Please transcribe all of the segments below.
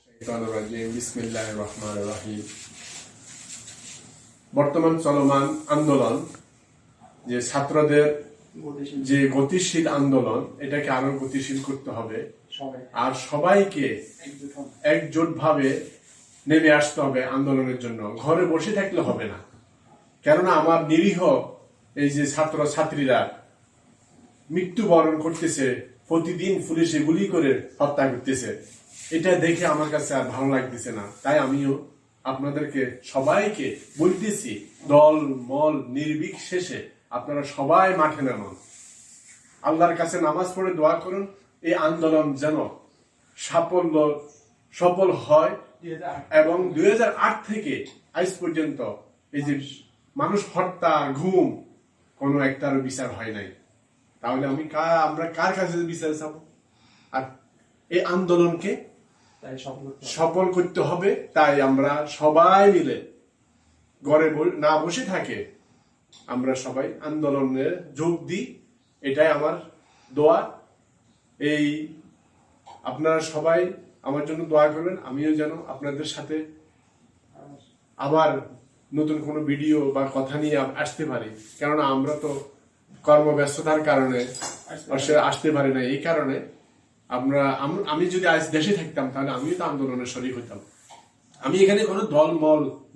বিসমিল্লাহির রহমানির রহিম। বর্তমান চলমান আন্দোলন যে ছাত্রদের যে গতিশীল আন্দোলন, এটাকে আরো গতিশীল করতে হবে আর সবাইকে একজোট ভাবে নেমে আসতে হবে আন্দোলনের জন্য। ঘরে বসে থাকলে হবে না, কেননা আমার নিরীহ এই যে ছাত্র ছাত্রীরা মৃত্যুবরণ করতেছে, প্রতিদিন পুলিশে গুলি করে হত্যা করতেছে। এটা দেখে আমার কাছে আর ভালো লাগতেছে না। তাই আমিও আপনাদেরকে সবাইকে বলতেছি, দল মল নির্বিশেষে আপনারা সবাই মাঠে নামুন, আল্লাহর কাছে নামাজ পড়ে দোয়া করুন এই আন্দোলন যেন সফল হয়। এবং 2008 থেকে আজ পর্যন্ত এই যে মানুষ হত্যা, ঘুম, কোনো একটারও বিচার হয় নাই। তাহলে আমরা কার কাছে বিচার চাবো? আর এই আন্দোলনকে সফল করতে হবে। তাই আমরা সবাই মিলে ঘরে না বসে থাকে আমরা সবাই আন্দোলনে যোগ দিই। এটাই আমার দোয়া। এই আপনারা সবাই আমার জন্য দোয়া করবেন, আমিও যেন আপনাদের সাথে আবার নতুন কোনো ভিডিও বা কথা নিয়ে আসতে পারি। কেননা আমরা তো কর্মব্যস্ততার কারণে আসতে পারি না। এই কারণে আমি যদি আজ দেশে থাকতাম তাহলে আমিও তো আন্দোলনের শরীক হতাম। আমি এখানে কোনো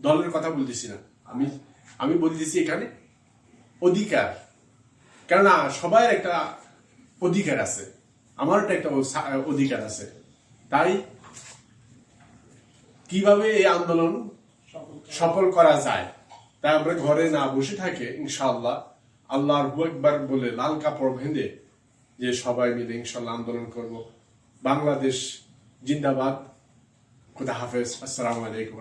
দলের কথা বলতেছি না, আমি বলতেছি এখানে অধিকার। কেননা সবাই একটা অধিকার আছে, আমারও একটা অধিকার আছে। তাই কিভাবে এই আন্দোলন সফল করা যায়, তাই আমরা ঘরে না বসে থাকে ইনশাআল্লাহ আল্লাহর আকবার বলে লাল কাপড় বেঁধে যে সবাই মিলে ইনশাআল্লাহ আন্দোলন করব। বাংলাদেশ জিন্দাবাদ। খুদা হাফেজ। আসসালামু আলাইকুম।